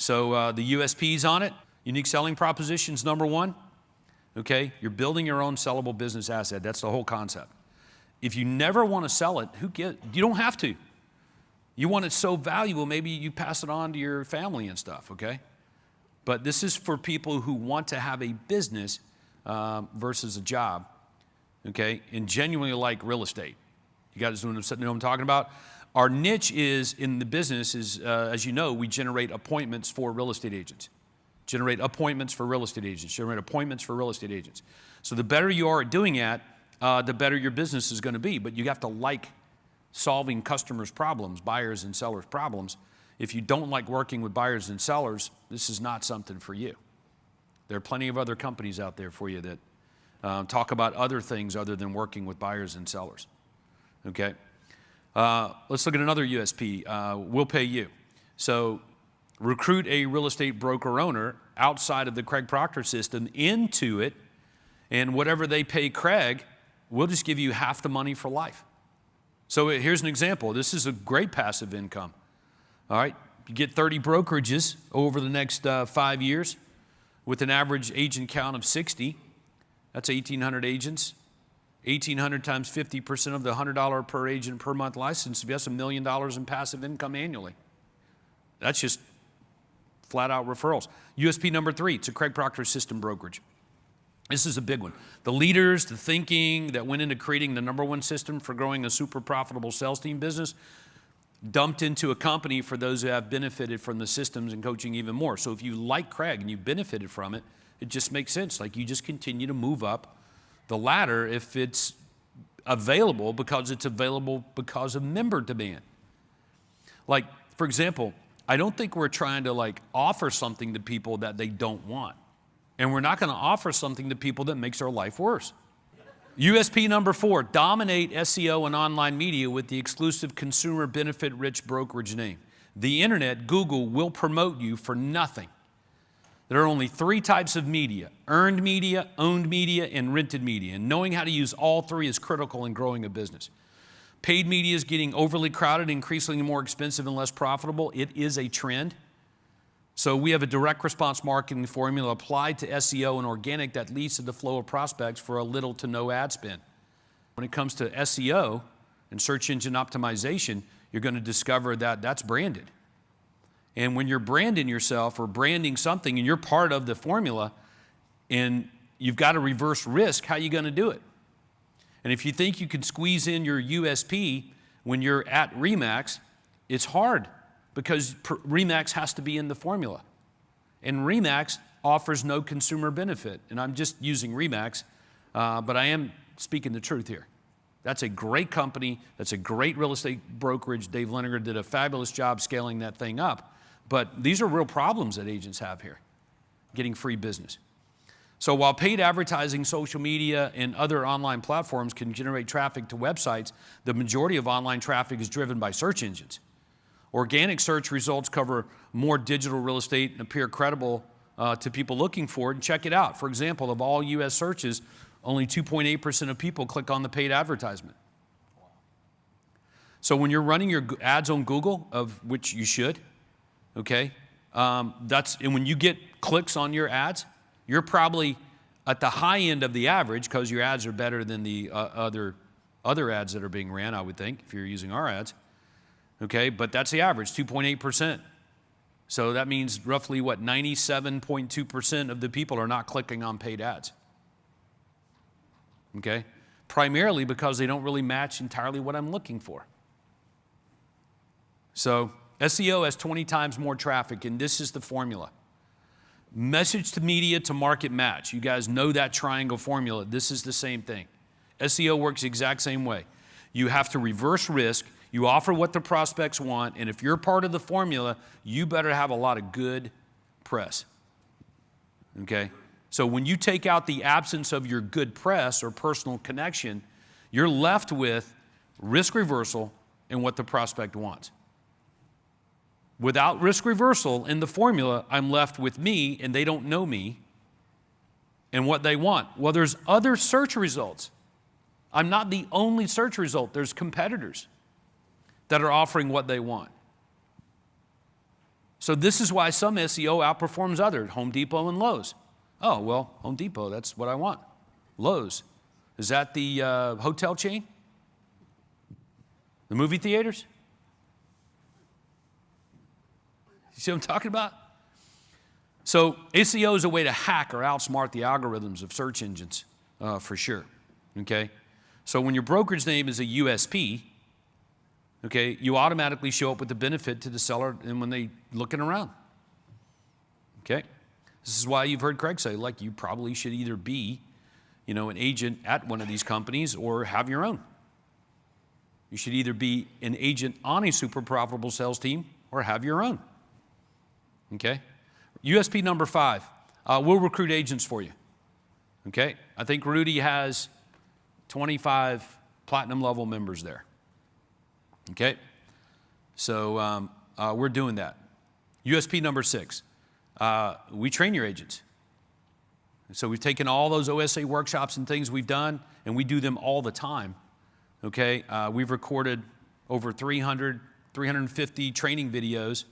So the USP's on it, unique selling propositions, number one. Okay, you're building your own sellable business asset. That's the whole concept. If you never want to sell it, you don't have to. You want it so valuable, maybe you pass it on to your family and stuff, okay? But this is for people who want to have a business versus a job, okay? And genuinely like real estate. You guys know what I'm talking about? Our niche is in the business is, as you know, we generate appointments for real estate agents. Generate appointments for real estate agents. Generate appointments for real estate agents. So the better you are at doing that, the better your business is going to be. But you have to like solving customers' problems, buyers and sellers' problems. If you don't like working with buyers and sellers, this is not something for you. There are plenty of other companies out there for you that talk about other things other than working with buyers and sellers. Okay? Let's look at another USP. We'll pay you. So recruit a real estate broker owner outside of the Craig Proctor system into it, and whatever they pay Craig, we'll just give you half the money for life. So here's an example. This is a great passive income. All right, you get 30 brokerages over the next 5 years with an average agent count of 60. That's 1,800 agents. 1,800 times 50% of the $100 per agent per month license, that's $1 million in passive income annually. That's just flat out referrals. USP number 3, it's a Craig Proctor system brokerage. This is a big one. The leaders, the thinking that went into creating the number one system for growing a super profitable sales team business dumped into a company for those who have benefited from the systems and coaching even more. So if you like Craig and you benefited from it, it just makes sense. Like you just continue to move up the ladder if it's available because of member demand. Like, for example, I don't think we're trying to like offer something to people that they don't want. And we're not going to offer something to people that makes their life worse. USP number 4, dominate SEO and online media with the exclusive consumer benefit rich brokerage name. The internet, Google, will promote you for nothing. There are only 3 types of media: earned media, owned media, and rented media. And knowing how to use all 3 is critical in growing a business. Paid media is getting overly crowded, increasingly more expensive and less profitable. It is a trend. So we have a direct response marketing formula applied to SEO and organic that leads to the flow of prospects for a little to no ad spend. When it comes to SEO and search engine optimization, you're going to discover that that's branded. And when you're branding yourself or branding something and you're part of the formula and you've got to reverse risk, how are you going to do it? And if you think you can squeeze in your USP when you're at RE/MAX, it's hard because RE/MAX has to be in the formula. And RE/MAX offers no consumer benefit. And I'm just using RE/MAX, but I am speaking the truth here. That's a great company. That's a great real estate brokerage. Dave Leniger did a fabulous job scaling that thing up. But these are real problems that agents have here, getting free business. So while paid advertising, social media, and other online platforms can generate traffic to websites, the majority of online traffic is driven by search engines. Organic search results cover more digital real estate and appear credible to people looking for it. And check it out. For example, of all U.S. searches, only 2.8% of people click on the paid advertisement. So when you're running your ads on Google, of which you should, okay, and when you get clicks on your ads, you're probably at the high end of the average because your ads are better than the other ads that are being ran, I would think, if you're using our ads. Okay, but that's the average, 2.8%. So that means roughly, 97.2% of the people are not clicking on paid ads. Okay, primarily because they don't really match entirely what I'm looking for. So SEO has 20 times more traffic, and this is the formula. Message to media to market match. You guys know that triangle formula. This is the same thing. SEO works the exact same way. You have to reverse risk. You offer what the prospects want, and if you're part of the formula, you better have a lot of good press. Okay? So when you take out the absence of your good press or personal connection, you're left with risk reversal and what the prospect wants. Without risk reversal in the formula, I'm left with me, and they don't know me and what they want. Well, there's other search results. I'm not the only search result. There's competitors that are offering what they want. So this is why some SEO outperforms others, Home Depot and Lowe's. Oh, well, Home Depot, that's what I want. Lowe's, is that the hotel chain? The movie theaters? You see what I'm talking about? So SEO is a way to hack or outsmart the algorithms of search engines, for sure, okay? So when your brokerage name is a USP, okay, you automatically show up with the benefit to the seller and when they looking around, okay? This is why you've heard Craig say, like, you probably should either be, an agent at one of these companies or have your own. You should either be an agent on a super profitable sales team or have your own, okay? USP number 5, we'll recruit agents for you, okay? I think Rudy has 25 platinum level members there, okay? So we're doing that. USP number 6, we train your agents. So we've taken all those OSA workshops and things we've done, and we do them all the time, okay? We've recorded over 350 training videos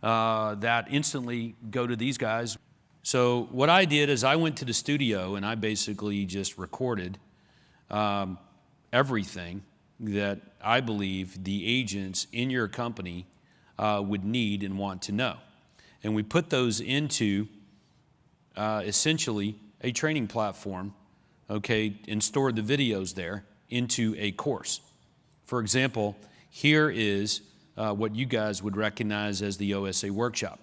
that instantly go to these guys. So what I did is I went to the studio and I basically just recorded everything that I believe the agents in your company would need and want to know. And we put those into essentially a training platform, okay, and stored the videos there into a course. For example, here is what you guys would recognize as the OSA workshop.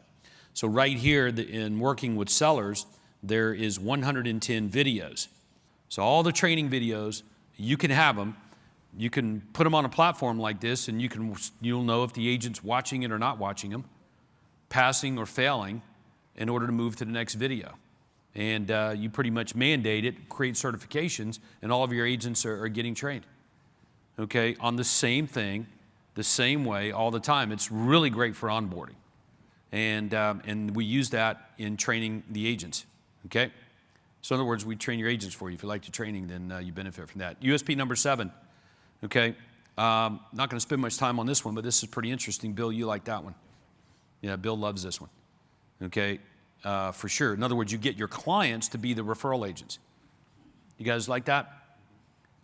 So right here in working with sellers, there is 110 videos. So all the training videos, you can have them. You can put them on a platform like this and you'll know if the agent's watching it or not watching them, passing or failing in order to move to the next video. And you pretty much mandate it, create certifications, and all of your agents are getting trained, okay, on the same thing, the same way all the time. It's really great for onboarding. And we use that in training the agents, okay? So in other words, we train your agents for you. If you like the training, then you benefit from that. USP number 7, okay? Not going to spend much time on this one, but this is pretty interesting. Bill, you like that one. Yeah, Bill loves this one, okay? For sure. In other words, you get your clients to be the referral agents. You guys like that?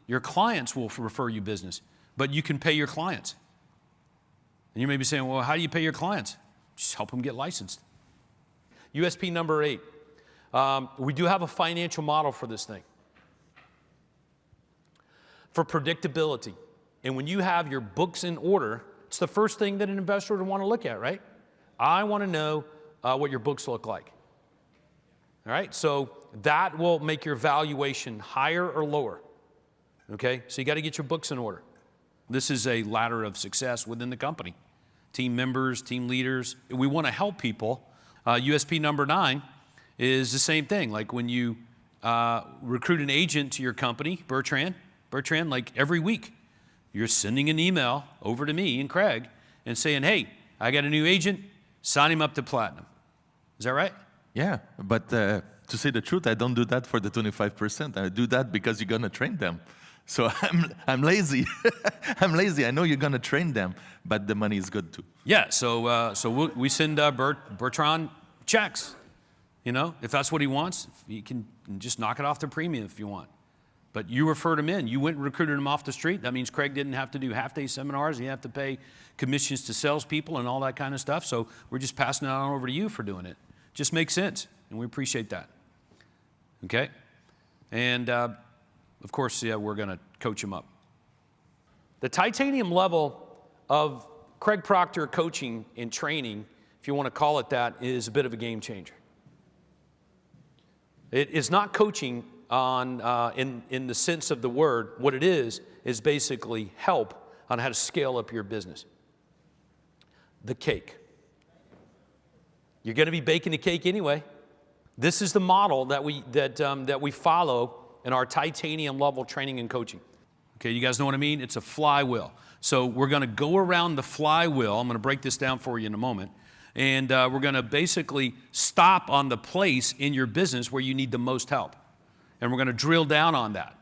Your clients will refer you business, but you can pay your clients. And you may be saying, well, how do you pay your clients? Just help them get licensed. USP number 8. We do have a financial model for this thing. For predictability. And when you have your books in order, it's the first thing that an investor would want to look at, right? I want to know what your books look like. All right, so that will make your valuation higher or lower. Okay, so you got to get your books in order. This is a ladder of success within the company. Team members, team leaders, we want to help people. USP number 9 is the same thing. Like when you recruit an agent to your company, Bertrand, like every week, you're sending an email over to me and Craig and saying, hey, I got a new agent, sign him up to platinum. Is that right? Yeah, but to say the truth, I don't do that for the 25%. I do that because you're going to train them. So I'm lazy. I'm lazy. I know you're going to train them, but the money is good too. Yeah, so we send Bertrand checks. If that's what he wants, he can just knock it off the premium if you want. But you referred him in. You went and recruited him off the street. That means Craig didn't have to do half-day seminars. He didn't have to pay commissions to salespeople and all that kind of stuff. So we're just passing it on over to you for doing it. Just makes sense, and we appreciate that. Okay? And, of course, yeah, we're going to coach him up. The titanium level of Craig Proctor coaching and training, if you want to call it that, is a bit of a game changer. It is not coaching in the sense of the word. What it is basically help on how to scale up your business. The cake. You're going to be baking the cake anyway. This is the model that we follow in our titanium level training and coaching. Okay, you guys know what I mean? It's a flywheel. So we're going to go around the flywheel. I'm going to break this down for you in a moment. And we're going to basically stop on the place in your business where you need the most help. And we're going to drill down on that.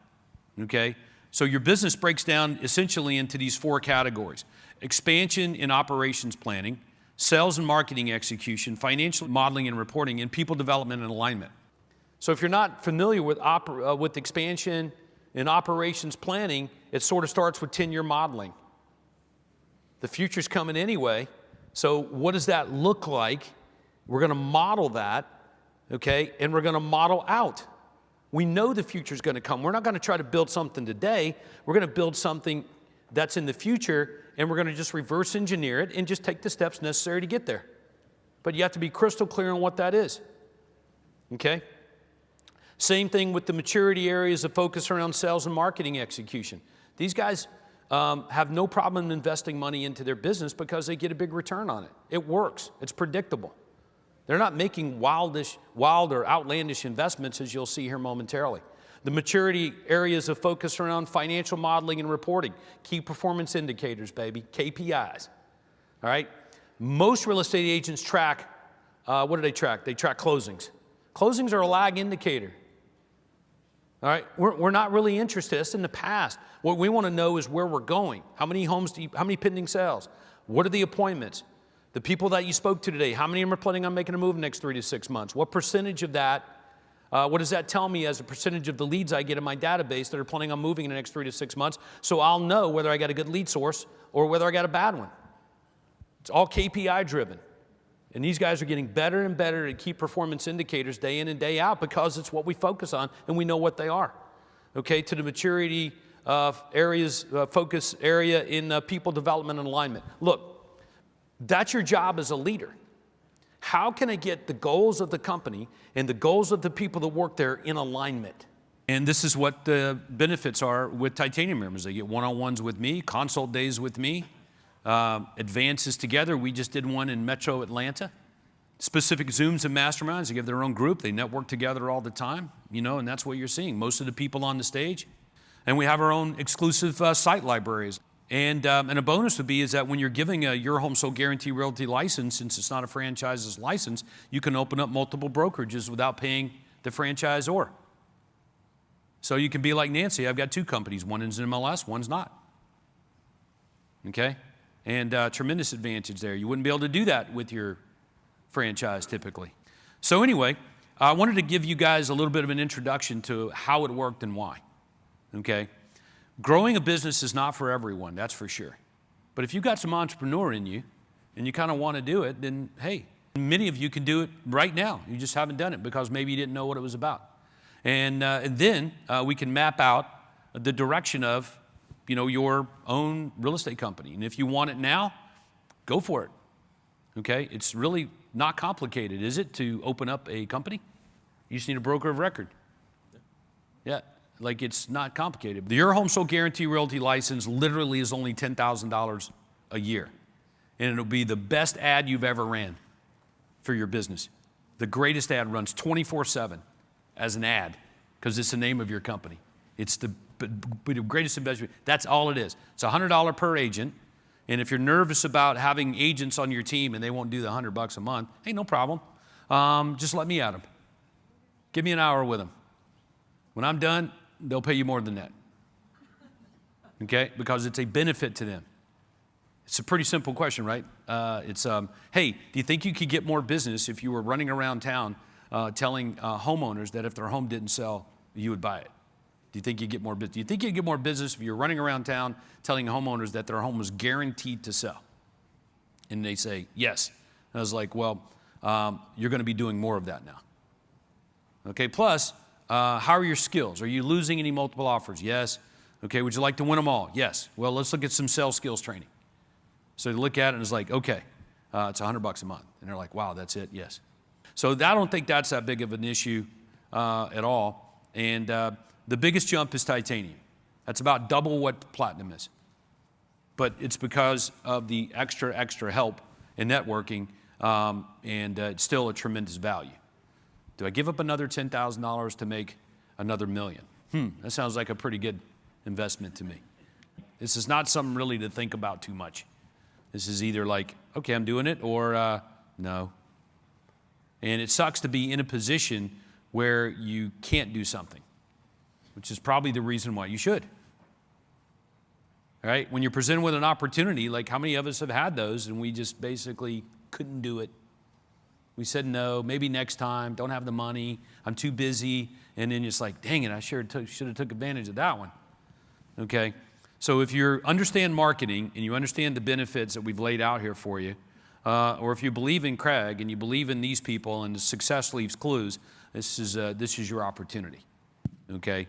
Okay? So your business breaks down essentially into these 4 categories. Expansion and operations planning, sales and marketing execution, financial modeling and reporting, and people development and alignment. So if you're not familiar with expansion and operations planning, it sort of starts with 10-year modeling. The future's coming anyway, so what does that look like? We're going to model that, okay, and we're going to model out. We know the future's going to come. We're not going to try to build something today. We're going to build something that's in the future, and we're going to just reverse engineer it and just take the steps necessary to get there. But you have to be crystal clear on what that is, okay? Same thing with the maturity areas of focus around sales and marketing execution. These guys have no problem investing money into their business because they get a big return on it. It works. It's predictable. They're not making wild or outlandish investments, as you'll see here momentarily. The maturity areas of focus around financial modeling and reporting, key performance indicators, baby, KPIs. All right? Most real estate agents track, what do they track? They track closings. Closings are a lag indicator. All right, we're not really interested. That's in the past. What we want to know is where we're going. How many homes how many pending sales? What are the appointments? The people that you spoke to today, how many of them are planning on making a move in the next 3 to 6 months? What percentage of that, what does that tell me as a percentage of the leads I get in my database that are planning on moving in the next 3 to 6 months? So I'll know whether I got a good lead source or whether I got a bad one. It's all KPI driven. And these guys are getting better and better at key performance indicators day in and day out because it's what we focus on and we know what they are. Okay, to the maturity areas, focus area in people development and alignment. Look, that's your job as a leader. How can I get the goals of the company and the goals of the people that work there in alignment? And this is what the benefits are with Titanium members. They get one-on-ones with me, consult days with me. Advances together. We just did one in Metro Atlanta. Specific Zooms and masterminds. They give their own group. They network together all the time, you know, and that's what you're seeing. Most of the people on the stage. And we have our own exclusive site libraries. And a bonus would be is that when you're giving a Your Home Sold Guarantee Realty license, since it's not a franchise's license, you can open up multiple brokerages without paying the franchisor. So you can be like Nancy. I've got 2 companies. One is in MLS, one's not. Okay? And tremendous advantage there. You wouldn't be able to do that with your franchise typically. So anyway, I wanted to give you guys a little bit of an introduction to how it worked and why. Okay? Growing a business is not for everyone, that's for sure. But if you've got some entrepreneur in you and you kind of want to do it, then hey, many of you can do it right now. You just haven't done it because maybe you didn't know what it was about. And then we can map out the direction of your own real estate company. And if you want it now, go for it. Okay? It's really not complicated, is it, to open up a company? You just need a broker of record. Yeah, like it's not complicated. The Your Home Sold Guarantee Realty license literally is only $10,000 a year. And it'll be the best ad you've ever ran for your business. The greatest ad runs 24/7 as an ad because it's the name of your company. It's the greatest investment. That's all it is. It's $100 per agent. And if you're nervous about having agents on your team and they won't do the $100 a month, hey, no problem. Just let me at them. Give me an hour with them. When I'm done, they'll pay you more than that. Okay? Because it's a benefit to them. It's a pretty simple question, right? Hey, do you think you could get more business if you were running around town telling homeowners that if their home didn't sell, you would buy it? Do you think you'd get more business? Do you think you'd get more business if you're running around town telling homeowners that their home was guaranteed to sell? And they say, yes. And I was like, well, you're going to be doing more of that now. Okay, plus, how are your skills? Are you losing any multiple offers? Yes. Okay, would you like to win them all? Yes. Well, let's look at some sales skills training. So they look at it and it's like, okay, it's $100 a month. And they're like, wow, that's it? Yes. So I don't think that's that big of an issue at all. And the biggest jump is titanium. That's about double what platinum is. But it's because of the extra help in networking, and it's still a tremendous value. Do I give up another $10,000 to make another $1 million? That sounds like a pretty good investment to me. This is not something really to think about too much. This is either like, okay, I'm doing it, or no. And it sucks to be in a position where you can't do something, which is probably the reason why you should. All right? When you're presented with an opportunity, like how many of us have had those and we just basically couldn't do it. We said no, maybe next time, don't have the money, I'm too busy. And then it's like, dang it, I should have took advantage of that one. Okay? So if you understand marketing and you understand the benefits that we've laid out here for you, or if you believe in Craig and you believe in these people and the success leaves clues, this is your opportunity. Okay?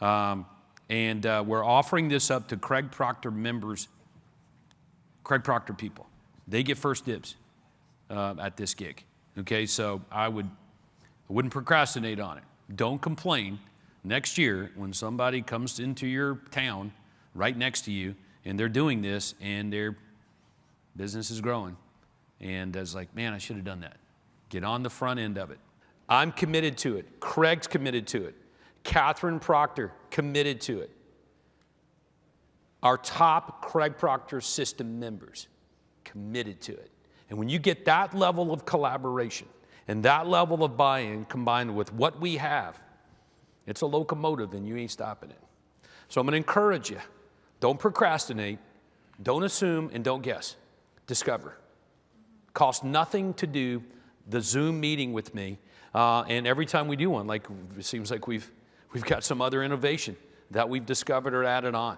We're offering this up to Craig Proctor members, Craig Proctor people. They get first dibs at this gig. Okay, so I wouldn't procrastinate on it. Don't complain next year when somebody comes into your town right next to you and they're doing this and their business is growing. And it's like, man, I should have done that. Get on the front end of it. I'm committed to it. Craig's committed to it. Catherine Proctor, committed to it. Our top Craig Proctor system members, committed to it. And when you get that level of collaboration and that level of buy-in combined with what we have, it's a locomotive and you ain't stopping it. So I'm going to encourage you, don't procrastinate, don't assume, and don't guess. Discover. Costs nothing to do the Zoom meeting with me. And every time we do one, like it seems like we've got some other innovation that we've discovered or added on.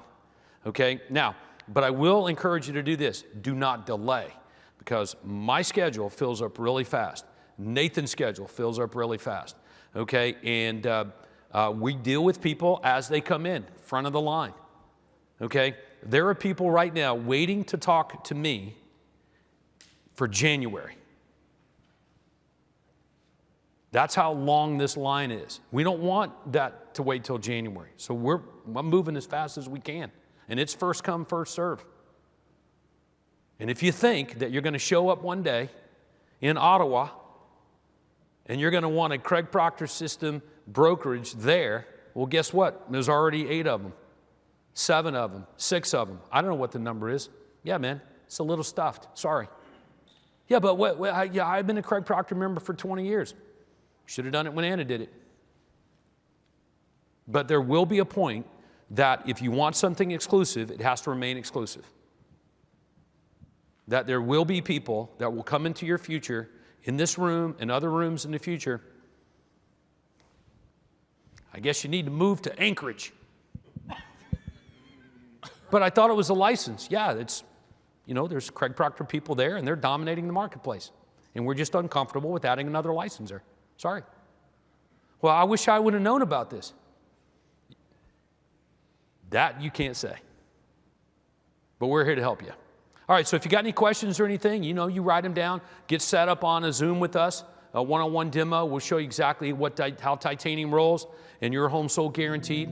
Okay? Now, but I will encourage you to do this. Do not delay, because my schedule fills up really fast. Nathan's schedule fills up really fast. Okay? And we deal with people as they come in, front of the line. Okay? There are people right now waiting to talk to me for January. That's how long this line is. We don't want that to wait till January. So I'm moving as fast as we can. And it's first come, first serve. And if you think that you're going to show up one day in Ottawa and you're going to want a Craig Proctor system brokerage there, well, guess what? There's already 8 of them, 7 of them, 6 of them. I don't know what the number is. Yeah, man, it's a little stuffed. Sorry. Yeah, but I've been a Craig Proctor member for 20 years. Should have done it when Anna did it. But there will be a point that if you want something exclusive, it has to remain exclusive. That there will be people that will come into your future, in this room and other rooms in the future. I guess you need to move to Anchorage. But I thought it was a license. Yeah, it's, there's Craig Proctor people there and they're dominating the marketplace. And we're just uncomfortable with adding another licenser. Sorry. Well, I wish I would have known about this. That you can't say. But we're here to help you. All right, so if you got any questions or anything, you write them down. Get set up on a Zoom with us, a one-on-one demo. We'll show you exactly how titanium rolls, and your home sold guaranteed.